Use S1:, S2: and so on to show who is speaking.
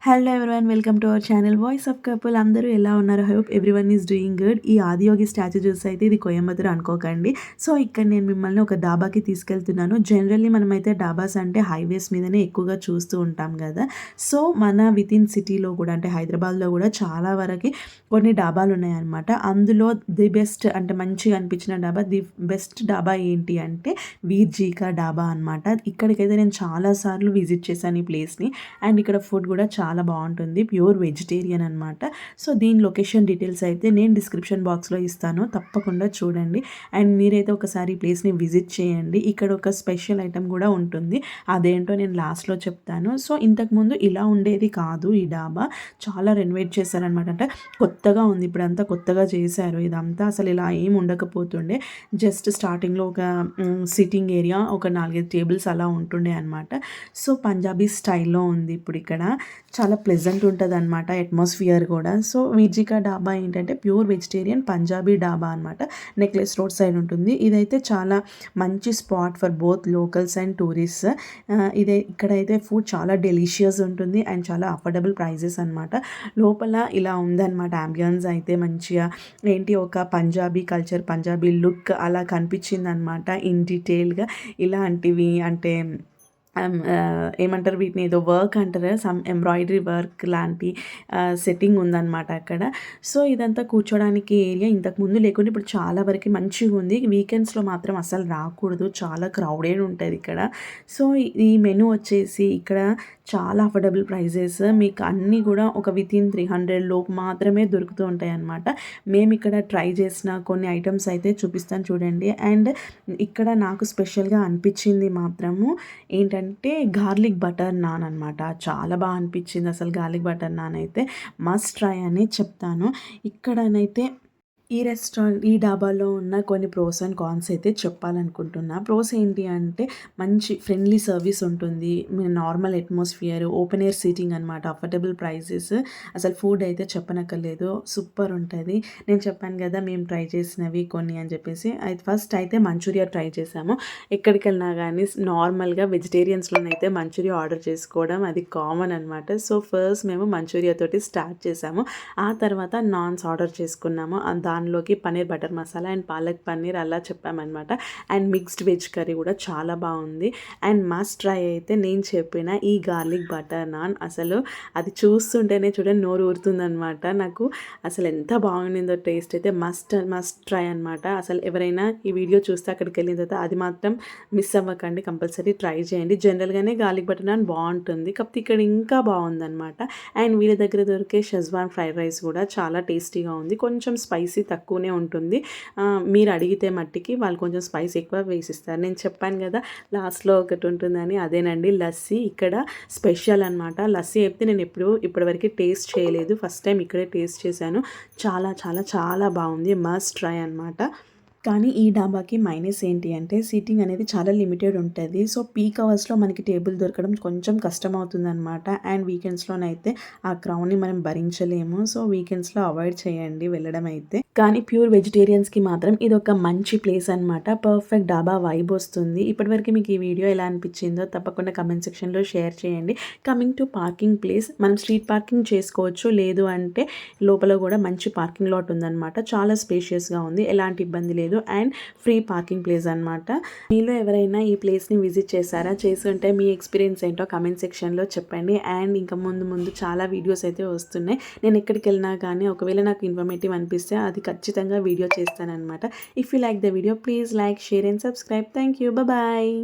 S1: Hello everyone, welcome to our channel voice of couple. అందరూ ఎలా ఉన్నారు? Hope everyone is doing good. ఈ Adiyogi statue చూసి అయితే ఇది కోయంబత్తూర్ అనుకోకండి. సో ఇక్కడ నేను మిమ్మల్ని ఒక డాబాకి తీసుకెళ్తున్నాను. జనరల్లీ మనమైతే డాబాస్ అంటే హైవేస్ మీదనే ఎక్కువగా చూస్తూ ఉంటాం కదా. సో మన విత్ ఇన్ సిటీలో కూడా అంటే హైదరాబాద్లో కూడా చాలా వరకు కొన్ని డాబాలు ఉన్నాయన్నమాట. అందులో ది బెస్ట్ అంటే మంచిగా అనిపించిన డాబా, ది బెస్ట్ డాబా ఏంటి అంటే వీర్జీకా డాబా అనమాట. ఇక్కడికైతే నేను చాలాసార్లు విజిట్ చేశాను ఈ ప్లేస్ని. అండ్ ఇక్కడ ఫుడ్ కూడా చాలా బాగుంటుంది, ప్యూర్ వెజిటేరియన్ అనమాట. సో దీని లొకేషన్ డీటెయిల్స్ అయితే నేను డిస్క్రిప్షన్ బాక్స్లో ఇస్తాను, తప్పకుండా చూడండి. అండ్ మీరైతే ఒకసారి ఈ ప్లేస్ని విజిట్ చేయండి. ఇక్కడ ఒక స్పెషల్ ఐటమ్ కూడా ఉంటుంది, అదేంటో నేను లాస్ట్లో చెప్తాను. సో ఇంతకుముందు ఇలా ఉండేది కాదు ఈ డాబా, చాలా రెనోవేట్ చేశారనమాట. అంటే కొత్తగా ఉంది, ఇప్పుడంతా కొత్తగా చేశారు. ఇదంతా అసలు ఇలా ఏం ఉండకపోతుండే, జస్ట్ స్టార్టింగ్లో ఒక సిట్టింగ్ ఏరియా, ఒక 4-5 టేబుల్స్ అలా ఉంటుండే అనమాట. సో పంజాబీ స్టైల్లో ఉంది ఇప్పుడు ఇక్కడ. చాలా ప్లెజెంట్ ఉంటుంది అనమాట అట్మాస్ఫియర్ కూడా. సో వీర్జికా డాబా ఏంటంటే ప్యూర్ వెజిటేరియన్ పంజాబీ డాబా అనమాట. నెక్లెస్ రోడ్ సైడ్ ఉంటుంది. ఇదైతే చాలా మంచి spot for both locals and tourist. ఇక్కడైతే ఫుడ్ చాలా డెలిషియస్ ఉంటుంది అండ్ చాలా అఫోర్డబుల్ ప్రైజెస్ అనమాట. లోపల ఇలా ఉందన్నమాట అంబియన్స్ అయితే మంచిగా ఏంటి ఒక పంజాబీ కల్చర్, పంజాబీ లుక్ అలా కనిపించింది అనమాట ఇన్ డీటెయిల్గా. ఇలాంటివి అంటే ఏమంటారు వీటిని, ఏదో వర్క్ అంటారు, సమ్ ఎంబ్రాయిడరీ వర్క్ లాంటి సెట్టింగ్ ఉందన్నమాట అక్కడ. సో ఇదంతా కూర్చోడానికి ఏరియా ఇంతకుముందు లేకుండా ఇప్పుడు చాలా వరకు మంచిగా ఉంది. వీకెండ్స్లో మాత్రం అసలు రాకూడదు, చాలా క్రౌడెడ్ ఉంటుంది ఇక్కడ. సో ఈ మెనూ వచ్చేసి ఇక్కడ చాలా అఫోర్డబుల్ ప్రైజెస్, మీకు అన్నీ కూడా ఒక వితిన్ 300 లోపు మాత్రమే దొరుకుతూ ఉంటాయి అన్నమాట. మేము ఇక్కడ ట్రై చేసిన కొన్ని ఐటమ్స్ అయితే చూపిస్తాను చూడండి. అండ్ ఇక్కడ నాకు స్పెషల్గా అనిపించింది మాత్రము ఏంటంటే గార్లిక్ బటర్ నాన్ అనమాట. చాలా బాగా అనిపించింది అసలు. గార్లిక్ బటర్ నాన్ అయితే మస్ట్ ట్రై అని చెప్తాను. ఇక్కడనైతే ఈ డాబాలో ఉన్న కొన్ని ప్రోస్ అండ్ కాన్స్ అయితే చెప్పాలనుకుంటున్నా. ప్రోస్ ఏంటి అంటే మంచి ఫ్రెండ్లీ సర్వీస్ ఉంటుంది, normal atmosphere, open air seating అనమాట, అఫోర్డబుల్ ప్రైజెస్. అసలు ఫుడ్ అయితే చెప్పనక్కర్లేదు, సూపర్ ఉంటుంది. నేను చెప్పాను కదా మేము ట్రై చేసినవి కొన్ని అని చెప్పేసి. అయితే ఫస్ట్ అయితే మంచూరియా ట్రై చేసాము. ఎక్కడికి వెళ్ళినా కానీ నార్మల్గా వెజిటేరియన్స్లోనైతే మంచూరియా ఆర్డర్ చేసుకోవడం అది కామన్ అనమాట. సో ఫస్ట్ మేము మంచూరియా తోటి స్టార్ట్ చేసాము. ఆ తర్వాత నాన్స్ ఆర్డర్ చేసుకున్నాము. దానిలోకి పన్నీర్ బటర్ మసాలా అండ్ పాలక్ పన్నీర్ అలా చెప్పామన్నమాట. అండ్ మిక్స్డ్ వెజ్ కర్రీ కూడా చాలా బాగుంది. అండ్ మస్ట్ ట్రై అయితే నేను చెప్పిన ఈ గార్లిక్ బటర్ నాన్, అసలు అది చూస్తుంటేనే చూడండి నోరు ఊరుతుందనమాట నాకు. అసలు ఎంత బాగుండిందో టేస్ట్ అయితే మస్ట్ ట్రై అనమాట. అసలు ఎవరైనా ఈ వీడియో చూస్తే అక్కడికి వెళ్ళిన తర్వాత అది మాత్రం మిస్ అవ్వకండి, కంపల్సరీ ట్రై చేయండి. జనరల్గానే గార్లిక్ బటర్ నాన్ బాగుంటుంది, కాకపోతే ఇక్కడ ఇంకా బాగుందనమాట. అండ్ వీళ్ళ దగ్గర దొరికే షెజ్వాన్ ఫ్రైడ్ రైస్ కూడా చాలా టేస్టీగా ఉంది, కొంచెం స్పైసీ తక్కువనే ఉంటుంది. మీరు అడిగితే మట్టికి వాళ్ళు కొంచెం స్పైస్ ఎక్కువ వేసిస్తారు. నేను చెప్పాను కదా లాస్ట్లో ఒకటి ఉంటుందని, అదేనండి లస్సీ ఇక్కడ స్పెషల్ అనమాట. లస్సీ అయితే నేను ఇప్పటివరకు టేస్ట్ చేయలేదు, ఫస్ట్ టైం ఇక్కడే టేస్ట్ చేశాను. చాలా చాలా చాలా బాగుంది, మస్ట్ ట్రై అనమాట. కానీ ఈ డాబాకి మైనస్ ఏంటి అంటే సీటింగ్ అనేది చాలా లిమిటెడ్ ఉంటుంది. సో పీక్ అవర్స్లో మనకి టేబుల్ దొరకడం కొంచెం కష్టం అవుతుందన్నమాట. అండ్ వీకెండ్స్లోనైతే ఆ క్రౌడ్ని మనం భరించలేము. సో వీకెండ్స్లో అవాయిడ్ చేయండి వెళ్ళడం అయితే. కానీ ప్యూర్ వెజిటేరియన్స్కి మాత్రం ఇది ఒక మంచి ప్లేస్ అనమాట. పర్ఫెక్ట్ డాబా వైబ్ వస్తుంది. ఇప్పటివరకు మీకు ఈ వీడియో ఎలా అనిపించిందో తప్పకుండా కమెంట్ సెక్షన్లో షేర్ చేయండి. కమింగ్ టు పార్కింగ్ ప్లేస్, మనం స్ట్రీట్ పార్కింగ్ చేసుకోవచ్చు, లేదు అంటే లోపల కూడా మంచి పార్కింగ్ లాట్ ఉందన్నమాట. చాలా స్పేషియస్గా ఉంది, ఎలాంటి ఇబ్బంది లేదు. అండ్ ఫ్రీ పార్కింగ్ ప్లేస్ అనమాట. మీలో ఎవరైనా ఈ ప్లేస్ని విజిట్ చేశారా? చేసి ఉంటే మీ ఎక్స్పీరియన్స్ ఏంటో కమెంట్ సెక్షన్లో చెప్పండి. అండ్ ఇంకా ముందు చాలా వీడియోస్ అయితే వస్తున్నాయి. నేను ఎక్కడికి వెళ్ళినా కానీ ఒకవేళ నాకు ఇన్ఫర్మేటివ్ అనిపిస్తే అది ఖచ్చితంగా వీడియో చేస్తానన్నమాట. If you like the video please like, share and subscribe. Thank you, bye.